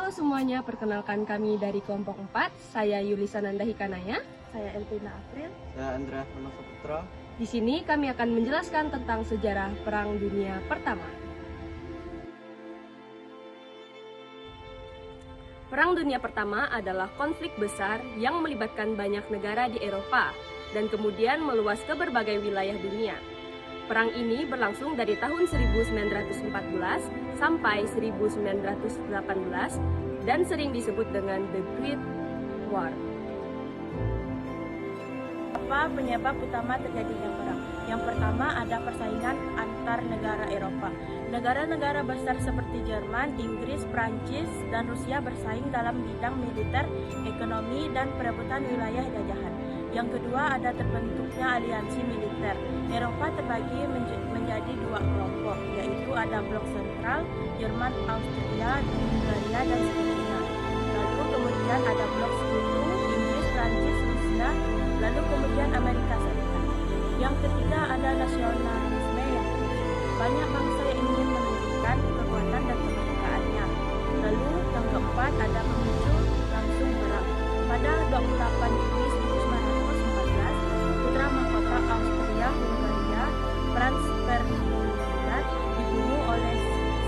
Halo semuanya, perkenalkan kami dari kelompok 4. Saya Yulisa Nanda Hikanaya. Saya Elvina April. Saya Andra Saputra. Di sini kami akan menjelaskan tentang sejarah Perang Dunia Pertama. Perang Dunia Pertama adalah konflik besar yang melibatkan banyak negara di Eropa dan kemudian meluas ke berbagai wilayah dunia. Perang ini berlangsung dari tahun 1914 sampai 1918 dan sering disebut dengan The Great War. Apa penyebab utama terjadinya perang? Yang pertama ada persaingan antar negara Eropa. Negara-negara besar seperti Jerman, Inggris, Prancis, dan Rusia bersaing dalam bidang militer, ekonomi, dan perebutan wilayah jajahan. Yang kedua ada terbentuknya aliansi militer. Eropa terbagi menjadi dua kelompok, yaitu ada blok sentral, Jerman, Austria, Hungaria, dan seterusnya. Lalu kemudian ada blok sekutu, Inggris, Prancis, Rusia, lalu kemudian Amerika Serikat. Yang ketiga ada nasionalisme yang banyak bangsa yang ingin menunjukkan kekuatan dan kemerdekaannya. Lalu yang keempat ada memicu langsung perang. Pada 28 Juni 1914, putra mahkota Austria Hungaria Franz Ferdinand dibunuh oleh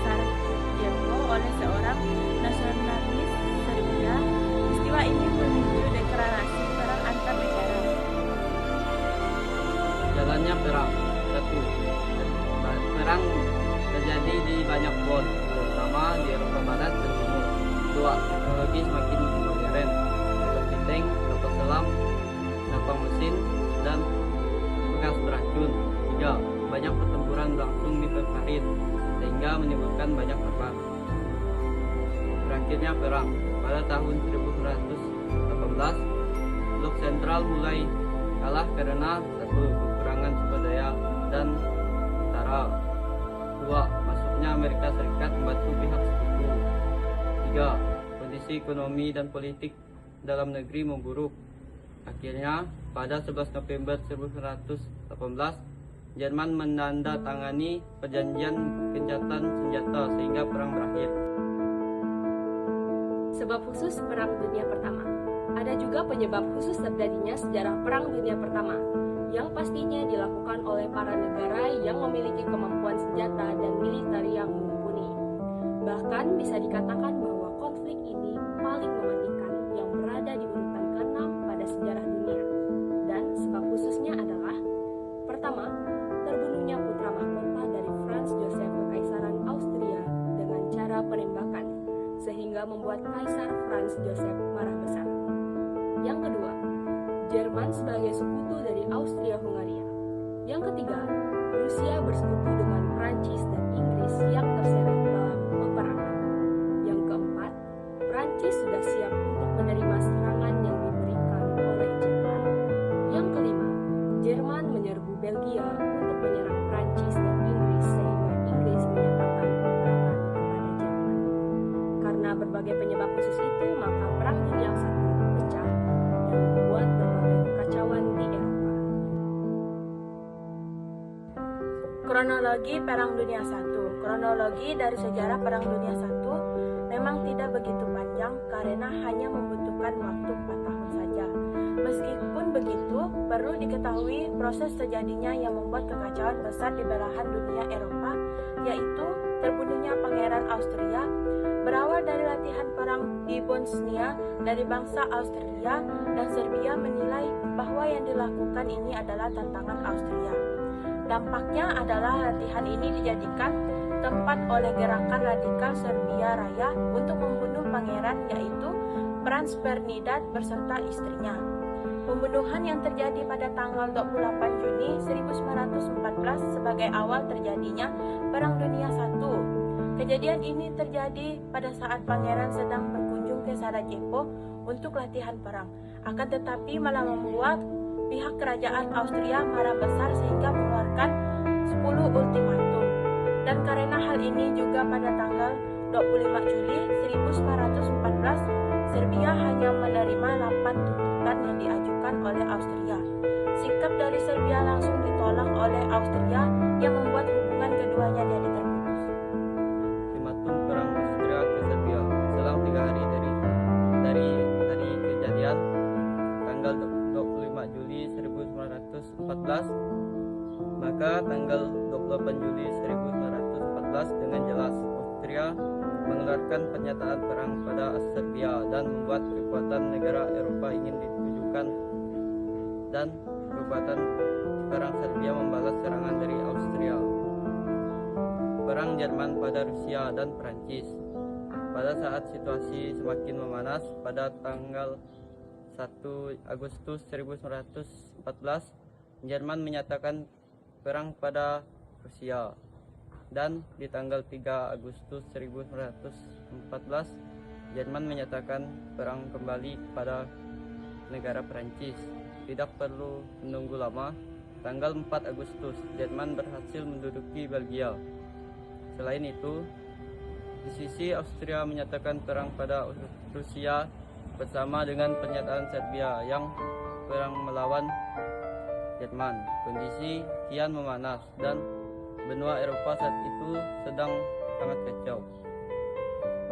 Sarajevo oleh seorang nasionalis Serbia. Peristiwa ini memicu deklarasi perang antar negara. Jalannya perang. 1. Perang terjadi di banyak front, terutama di Eropa Barat dan Timur. 2. Teknologi semakin modern, seperti tank, kapal selam, kapal mesin, dan gas beracun. 3. Banyak pertempuran berlangsung di Paris, sehingga menimbulkan banyak korban. Berakhirnya perang. Pada tahun 1918, blok sentral mulai kalah karena 1. Kekurangan sumber daya dan tentara. 2. Masuknya Amerika Serikat membantu pihak sekutu. 3. Kondisi ekonomi dan politik dalam negeri memburuk. Akhirnya, pada 11 November 1918, Jerman menandatangani perjanjian gencatan senjata sehingga perang berakhir. Sebab khusus Perang Dunia Pertama. Ada juga penyebab khusus terjadinya sejarah Perang Dunia Pertama, yang pastinya dilakukan oleh para negara yang memiliki kemampuan senjata dan militer yang mumpuni. Bahkan bisa dikatakan bahwa konflik ini paling mematikan yang berada di urutan ke-6 pada sejarah dunia. Dan sebab khususnya adalah: pertama, terbunuhnya putra mahkota dari Franz Joseph Kekaisaran Austria dengan cara penembakan, sehingga membuat Kaisar Franz Joseph marah besar. Yang kedua, Jerman sebagai sekutu dari Austria-Hungaria. Yang ketiga, Rusia bersekutu dengan Prancis dan Inggris yang terseret dalam peperangan. Yang keempat, Prancis sudah siap untuk menerima serangan yang diberikan oleh Jerman. Yang kelima, Jerman menyerbu Belgia untuk menyerang Prancis dan Inggris sehingga Inggris menyatakan peperangan kepada Jerman. Karena berbagai penyebab khusus itu, maka Perang Dunia I pecah dan membuat berbagai kekacauan di Eropa. Kronologi Perang Dunia I. Kronologi dari sejarah Perang Dunia I memang tidak begitu panjang karena hanya membutuhkan waktu 4 tahun saja. Meskipun begitu, perlu diketahui proses terjadinya yang membuat kekacauan besar di belahan dunia Eropa, yaitu terbunuhnya Pangeran Austria. Berawal dari latihan perang di Bosnia dari bangsa Austria, dan Serbia menilai bahwa yang dilakukan ini adalah tantangan Austria. Dampaknya adalah latihan ini dijadikan tempat oleh gerakan radikal Serbia Raya untuk membunuh pangeran, yaitu Franz Ferdinand beserta istrinya. Pembunuhan yang terjadi pada tanggal 28 Juni 1914 sebagai awal terjadinya Perang Dunia I. Kejadian ini terjadi pada saat pangeran sedang berkunjung ke Sarajevo untuk latihan perang. Akan tetapi malah membuat pihak kerajaan Austria marah besar sehingga mengeluarkan 10 ultimatum. Dan karena hal ini juga pada tanggal 25 Juli 1914, Serbia hanya menerima 8 tuntutan yang diajukan oleh Austria. Sikap dari Serbia langsung ditolak oleh Austria yang membuat hubungan keduanya jadi terputus. Ultimatum perang Austria ke Serbia. Selang 3 hari Juli 1914 dengan jelas Austria mengeluarkan pernyataan perang pada Serbia dan membuat kekuatan negara Eropa ingin ditujukan, dan kekuatan perang Serbia membalas serangan dari Austria. Perang Jerman pada Rusia dan Prancis. Pada saat situasi semakin memanas, pada tanggal 1 Agustus 1914, Jerman menyatakan perang pada Rusia, dan di tanggal 3 Agustus 1914, Jerman menyatakan perang kembali pada negara Prancis. Tidak perlu menunggu lama, tanggal 4 Agustus, Jerman berhasil menduduki Belgia. Selain itu, di sisi Austria menyatakan perang pada Rusia bersama dengan pernyataan Serbia yang perang melawan Jerman. Kondisi kian memanas dan benua Eropa saat itu sedang sangat kacau.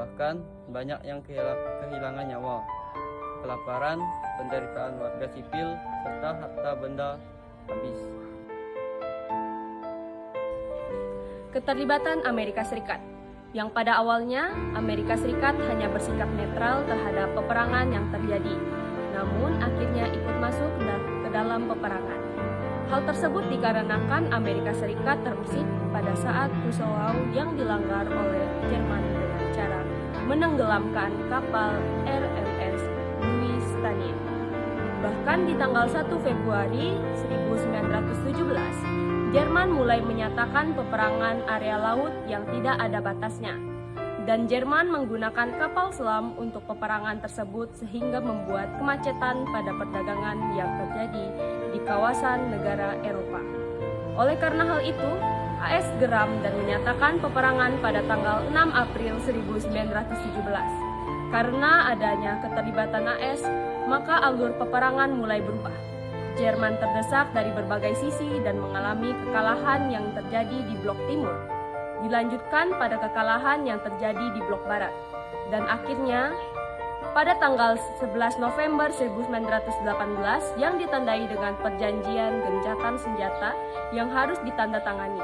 Bahkan banyak yang kehilangan nyawa. Kelaparan, penderitaan warga sipil, serta harta benda habis. Keterlibatan Amerika Serikat, yang pada awalnya Amerika Serikat hanya bersikap netral terhadap peperangan yang terjadi, namun akhirnya ikut masuk ke dalam peperangan. Hal tersebut dikarenakan Amerika Serikat terusik pada saat Kursalau yang dilanggar oleh Jerman dengan cara menenggelamkan kapal RMS Lusitania. Bahkan di tanggal 1 Februari 1917, Jerman mulai menyatakan peperangan area laut yang tidak ada batasnya, dan Jerman menggunakan kapal selam untuk peperangan tersebut sehingga membuat kemacetan pada perdagangan yang terjadi di kawasan negara Eropa. Oleh karena hal itu, AS geram dan menyatakan peperangan pada tanggal 6 April 1917. Karena adanya keterlibatan AS, maka alur peperangan mulai berubah. Jerman terdesak dari berbagai sisi dan mengalami kekalahan yang terjadi di blok timur, dilanjutkan pada kekalahan yang terjadi di blok barat, dan akhirnya pada tanggal 11 November 1918 yang ditandai dengan perjanjian gencatan senjata yang harus ditandatangani.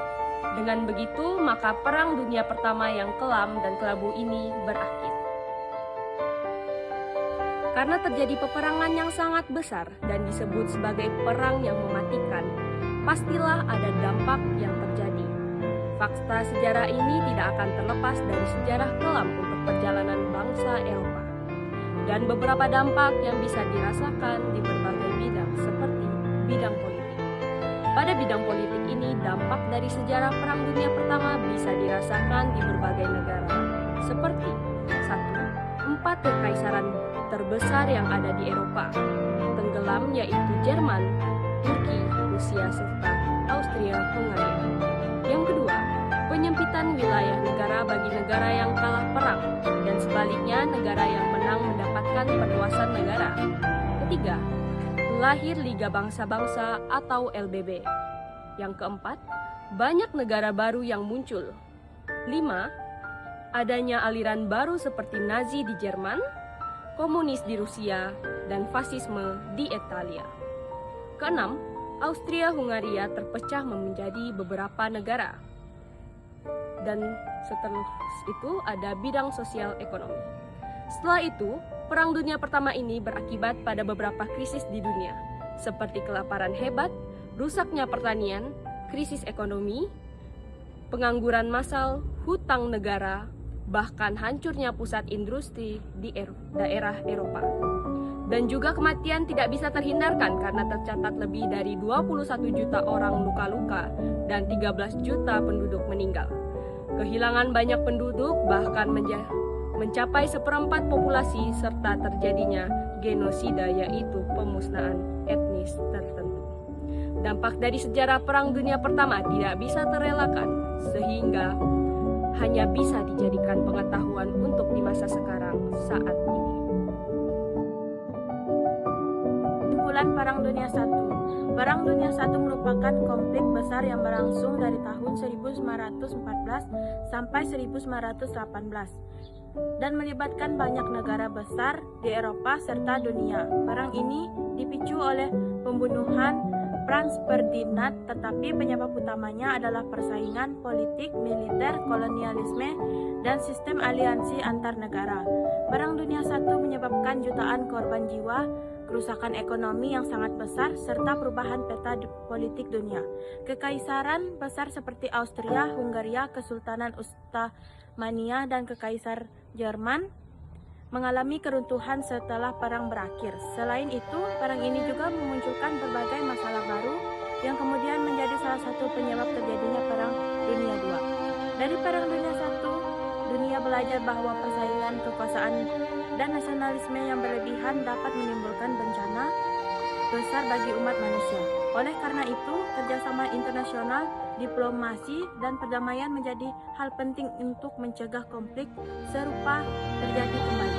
Dengan begitu, maka Perang Dunia Pertama yang kelam dan kelabu ini berakhir. Karena terjadi peperangan yang sangat besar dan disebut sebagai perang yang mematikan, pastilah ada dampak yang terjadi. Fakta sejarah ini tidak akan terlepas dari sejarah kelam untuk perjalanan bangsa Eropa. Dan beberapa dampak yang bisa dirasakan di berbagai bidang seperti bidang politik. Pada bidang politik ini, dampak dari sejarah Perang Dunia Pertama bisa dirasakan di berbagai negara, seperti 1. 4 kekaisaran terbesar yang ada di Eropa tenggelam, yaitu Jerman, Turki, Rusia, serta Austria-Hungaria. Yang kedua, penyempitan wilayah negara bagi negara yang kalah perang, dan sebaliknya negara yang menang mendapatkan perluasan negara. Ketiga, lahir Liga Bangsa-Bangsa atau LBB. Yang keempat, banyak negara baru yang muncul. 5. Adanya aliran baru seperti Nazi di Jerman, komunis di Rusia, dan fasisme di Italia. Keenam, Austria-Hungaria terpecah menjadi beberapa negara. Dan setelah itu ada bidang sosial ekonomi. Setelah itu, Perang Dunia Pertama ini berakibat pada beberapa krisis di dunia, seperti kelaparan hebat, rusaknya pertanian, krisis ekonomi, pengangguran massal, hutang negara, bahkan hancurnya pusat industri di daerah Eropa. Dan juga kematian tidak bisa terhindarkan karena tercatat lebih dari 21 juta orang luka-luka dan 13 juta penduduk meninggal. Kehilangan banyak penduduk bahkan mencapai 1/4 populasi, serta terjadinya genosida, yaitu pemusnahan etnis tertentu. Dampak dari sejarah Perang Dunia Pertama tidak bisa terelakkan, sehingga hanya bisa dijadikan pengetahuan untuk di masa sekarang saat ini. Kesimpulan Perang Dunia I. Perang Dunia I merupakan konflik besar yang berlangsung dari tahun 1914 sampai 1918 dan melibatkan banyak negara besar di Eropa serta dunia. Perang ini dipicu oleh pembunuhan, Franz Ferdinand, tetapi penyebab utamanya adalah persaingan politik, militer, kolonialisme, dan sistem aliansi antar negara. Perang Dunia I menyebabkan jutaan korban jiwa, kerusakan ekonomi yang sangat besar, serta perubahan peta politik dunia. Kekaisaran besar seperti Austria, Hungaria, Kesultanan Utsmania, dan Kekaisar Jerman mengalami keruntuhan setelah perang berakhir. Selain itu, perang ini juga memunculkan berbagai masalah baru yang kemudian menjadi salah satu penyebab terjadinya Perang Dunia II. Dari Perang Dunia I, dunia belajar bahwa persaingan kekuasaan dan nasionalisme yang berlebihan dapat menimbulkan bencana besar bagi umat manusia. Oleh karena itu, kerjasama internasional, diplomasi, dan perdamaian menjadi hal penting untuk mencegah konflik serupa terjadi kembali.